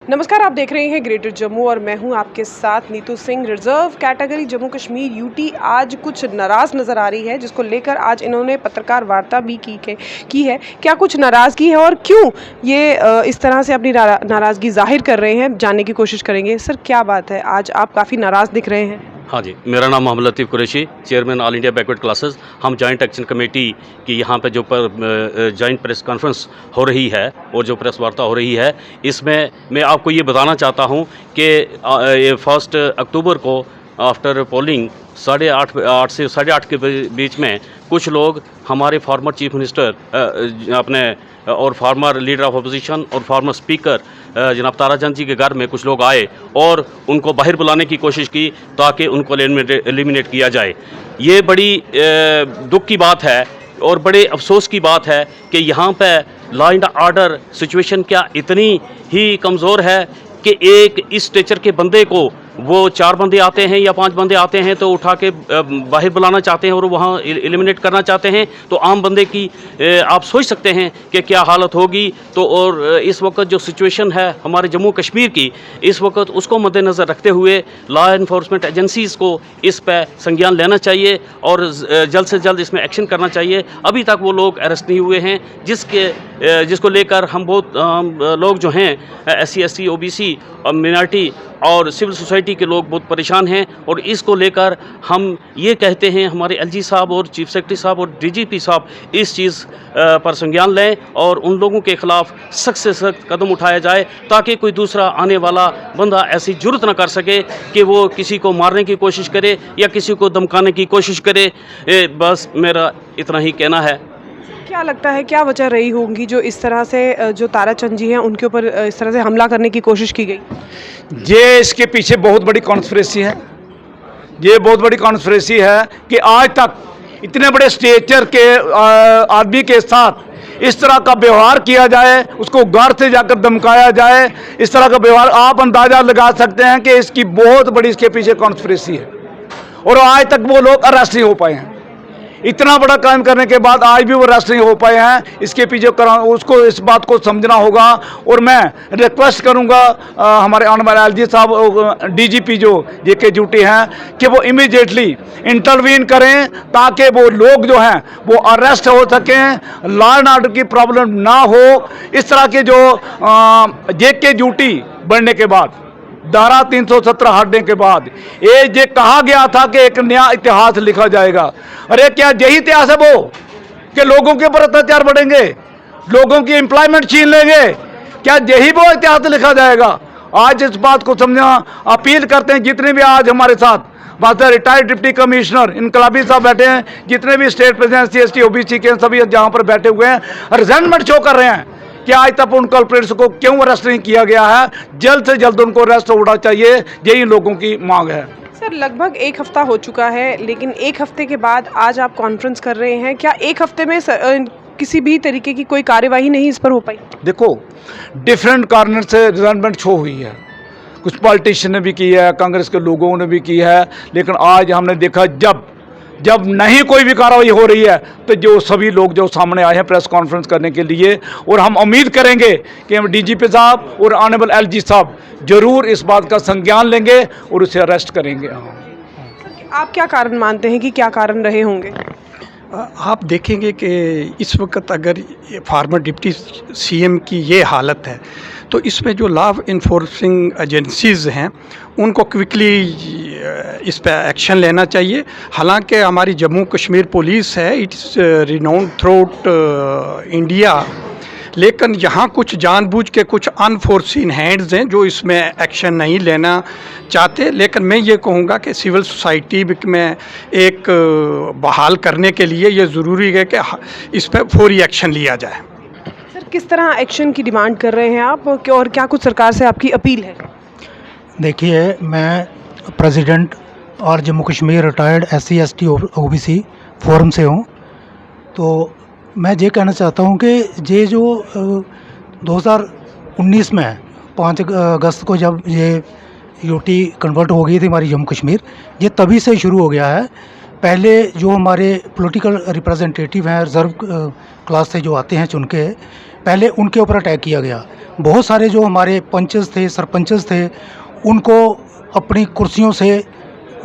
नमस्कार, आप देख रहे हैं ग्रेटर जम्मू और मैं हूं आपके साथ Neetu Singh. Reserve category Jammu Kashmir UT आज कुछ नाराज़ नज़र आ रही है, जिसको लेकर आज इन्होंने पत्रकार वार्ता भी की है। क्या कुछ नाराज़गी है और क्यों ये इस तरह से अपनी नाराज़गी जाहिर कर रहे हैं, जानने की कोशिश करेंगे। सर, क्या बात है, आज आप काफ़ी नाराज़ दिख रहे हैं। हाँ जी, मेरा नाम Mohammad Latif Qureshi, chairman all India backward classes. हम जॉइंट एक्शन कमेटी की यहाँ पे जो जॉइंट प्रेस कॉन्फ्रेंस हो रही है और जो प्रेस वार्ता हो रही है, इसमें मैं आपको ये बताना चाहता हूँ कि 1 अक्टूबर को आफ्टर पोलिंग 8:30 से 8:30 के बीच में कुछ लोग हमारे फॉर्मर चीफ मिनिस्टर अपने और फार्मर लीडर ऑफ अपोजिशन और फार्मर स्पीकर जनाब ताराचंद जी के घर में कुछ लोग आए और उनको बाहर बुलाने की कोशिश की ताकि उनको एलिमिनेट किया जाए। ये बड़ी दुख की बात है और बड़े अफसोस की बात है कि यहाँ पे लॉ एंड ऑर्डर सिचुएशन क्या इतनी ही कमज़ोर है कि एक इस स्टेचर के बंदे को वो 4 बंदे आते हैं या 5 बंदे आते हैं तो उठा के बाहर बुलाना चाहते हैं और वहाँ एलिमिनेट करना चाहते हैं। तो आम बंदे की आप सोच सकते हैं कि क्या हालत होगी। तो और इस वक्त जो सिचुएशन है हमारे जम्मू कश्मीर की, इस वक्त उसको मद्देनज़र रखते हुए लॉ इन्फोर्समेंट एजेंसीज़ को इस पर संज्ञान लेना चाहिए और जल्द से जल्द इसमें एक्शन करना चाहिए। अभी तक वो लोग अरेस्ट नहीं हुए हैं, जिसको लेकर हम बहुत लोग जो हैं SC ST OBC और मिनॉरिटी और सिविल सोसाइटी के लोग बहुत परेशान हैं। और इसको लेकर हम ये कहते हैं हमारे LG साहब और चीफ सेक्रेटरी साहब और DGP साहब इस चीज़ पर संज्ञान लें और उन लोगों के ख़िलाफ़ सख्त से सख्त कदम उठाया जाए ताकि कोई दूसरा आने वाला बंदा ऐसी जुर्रत ना कर सके कि वो किसी को मारने की कोशिश करे या किसी को धमकाने की कोशिश करे। बस मेरा इतना ही कहना है। क्या लगता है, क्या वजह रही होंगी जो इस तरह से जो ताराचंद जी हैं उनके ऊपर इस तरह से हमला करने की कोशिश की गई? ये इसके पीछे बहुत बड़ी कॉन्स्पिरेसी है। ये बहुत बड़ी कॉन्स्पिरेसी है कि आज तक इतने बड़े स्टेचर के आदमी के साथ इस तरह का व्यवहार किया जाए, उसको घर से जाकर धमकाया जाए, इस तरह का व्यवहार आप अंदाजा लगा सकते हैं कि इसकी बहुत बड़ी इसके पीछे कॉन्स्पिरेसी है। और आज तक वो लोग अरेस्ट नहीं हो पाए हैं। इतना बड़ा काम करने के बाद आज भी वो अरेस्ट नहीं हो पाए हैं। इसके पीछे उसको इस बात को समझना होगा। और मैं रिक्वेस्ट करूंगा हमारे ऑनरेबल LG साहब DGP जो JK ड्यूटी हैं कि वो इमीडिएटली इंटरवीन करें ताकि वो लोग जो हैं वो अरेस्ट हो सकें, लॉ एंड ऑर्डर की प्रॉब्लम ना हो। इस तरह के जो JK ड्यूटी बढ़ने के बाद, धारा 317 हटने के बाद ये कहा गया था कि एक नया इतिहास लिखा जाएगा। अरे क्या यही इतिहास है वो कि लोगों के ऊपर अत्याचार बढ़ेंगे, लोगों की एम्प्लॉयमेंट छीन लेंगे? क्या यही वो इतिहास लिखा जाएगा? आज इस बात को समझना अपील करते हैं। जितने भी आज हमारे साथ वहाँ रिटायर्ड डिप्टी कमिश्नर इनकलाबी साहब बैठे हैं, जितने भी state president SC ST OBC के सभी जहाँ पर बैठे हुए हैं, रिजेंटमेंट शो कर रहे हैं कि आज तक उन कल्प्रिट्स को क्यों अरेस्ट नहीं किया गया है। जल्द से जल्द उनको अरेस्ट होना चाहिए, यही लोगों की मांग है। सर, लगभग 1 हफ्ता हो चुका है, लेकिन 1 हफ्ते के बाद आज आप कॉन्फ्रेंस कर रहे हैं। क्या 1 हफ्ते में किसी भी तरीके की कोई कार्यवाही नहीं इस पर हो पाई? देखो, डिफरेंट कॉर्नर से रिजेंटमेंट शो हुई है। कुछ पॉलिटिशियन ने भी की है, कांग्रेस के लोगों ने भी की है, लेकिन आज हमने देखा जब नहीं कोई भी कार्रवाई हो रही है तो जो सभी लोग जो सामने आए हैं प्रेस कॉन्फ्रेंस करने के लिए, और हम उम्मीद करेंगे कि हम DGP साहब और ऑनरेबल LG साहब जरूर इस बात का संज्ञान लेंगे और उसे अरेस्ट करेंगे। आप क्या कारण मानते हैं कि क्या कारण रहे होंगे? आप देखेंगे कि इस वक्त अगर फार्मर डिप्टी CM की ये हालत है तो इसमें जो लॉ इन्फोर्सिंग एजेंसीज़ हैं उनको क्विकली इस पर एक्शन लेना चाहिए। हालांकि हमारी जम्मू कश्मीर पुलिस है, इट्स रिनाउंड थ्रूआउट इंडिया, लेकिन यहाँ कुछ जानबूझ के कुछ अनफोर्सिन हैंड्स हैं जो इसमें एक्शन नहीं लेना चाहते। लेकिन मैं ये कहूँगा कि सिविल सोसाइटी में एक बहाल करने के लिए ये ज़रूरी है कि इस पर फौरी एक्शन लिया जाए। सर, किस तरह एक्शन की डिमांड कर रहे हैं आप और क्या कुछ सरकार से आपकी अपील है? देखिए, मैं प्रेसिडेंट और Jammu Kashmir retired SC ST OBC forum से हूँ। तो मैं ये कहना चाहता हूँ कि ये जो 2019 में 5 अगस्त को जब ये UT कन्वर्ट हो गई थी हमारी जम्मू कश्मीर, ये तभी से शुरू हो गया है। पहले जो हमारे पॉलिटिकल रिप्रेजेंटेटिव हैं रिज़र्व क्लास से जो आते हैं चुन के, पहले उनके ऊपर अटैक किया गया। बहुत सारे जो हमारे पंचेस थे, सरपंचेस थे, उनको अपनी कुर्सियों से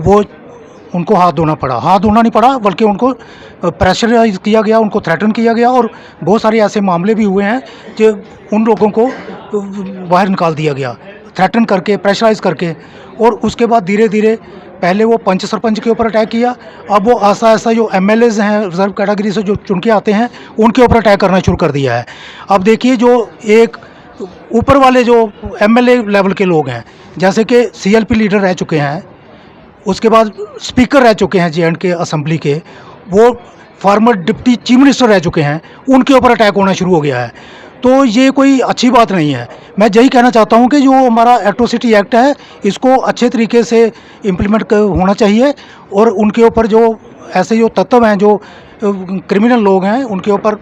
वो उनको हाथ धोना नहीं पड़ा, बल्कि उनको प्रेशराइज किया गया, उनको थ्रेटन किया गया, और बहुत सारे ऐसे मामले भी हुए हैं जो उन लोगों को बाहर निकाल दिया गया, थ्रेटन करके, प्रेशराइज करके। और उसके बाद धीरे धीरे पहले वो पंच सरपंच के ऊपर अटैक किया, अब वो ऐसा जो एमएलएज हैं रिजर्व कैटेगरी से जो चुन के आते हैं उनके ऊपर अटैक करना शुरू कर दिया है। अब देखिए जो एक ऊपर वाले जो एमएलए लेवल के लोग हैं, जैसे कि सीएलपी लीडर रह चुके हैं, उसके बाद स्पीकर रह चुके हैं J&K असेंबली के, वो फॉर्मर डिप्टी चीफ मिनिस्टर रह चुके हैं, उनके ऊपर अटैक होना शुरू हो गया है। तो ये कोई अच्छी बात नहीं है। मैं यही कहना चाहता हूँ कि जो हमारा एट्रोसिटी एक्ट है, इसको अच्छे तरीके से इम्प्लीमेंट होना चाहिए, और उनके ऊपर जो ऐसे जो तत्व हैं, जो क्रिमिनल लोग हैं, उनके ऊपर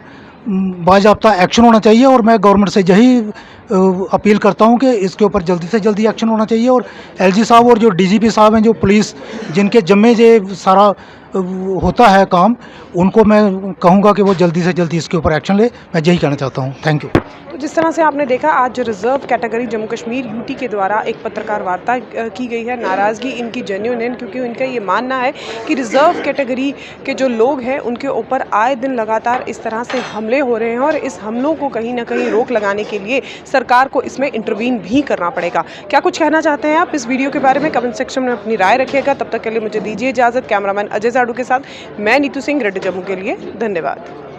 बाज़ाब्ता एक्शन होना चाहिए। और मैं गवर्नमेंट से यही अपील करता हूं कि इसके ऊपर जल्दी से जल्दी एक्शन होना चाहिए। और एलजी साहब और जो डीजीपी साहब हैं, जो पुलिस जिनके जिम्मे ये सारा होता है काम, उनको मैं कहूँगा कि वो जल्दी से जल्दी इसके ऊपर एक्शन ले। मैं यही कहना चाहता हूँ। Thank you. तो जिस तरह से आपने देखा, आज reserve category Jammu Kashmir UT के द्वारा एक पत्रकार वार्ता की गई है। नाराज़गी इनकी जेन्युइन है, क्योंकि इनका ये मानना है कि रिजर्व कैटेगरी के जो लोग हैं उनके ऊपर आए दिन लगातार इस तरह से हमले हो रहे हैं, और इस हमलों को कहीं ना कहीं रोक लगाने के लिए सरकार को इसमें इंटरवीन भी करना पड़ेगा। क्या कुछ कहना चाहते हैं आप इस वीडियो के बारे में? कमेंट सेक्शन में अपनी राय रखिएगा। तब तक के लिए मुझे दीजिए इजाज़त। कैमरामैन अजय जाड़ू के साथ मैं नीतू सिंह, रेड जम्मू के लिए। धन्यवाद।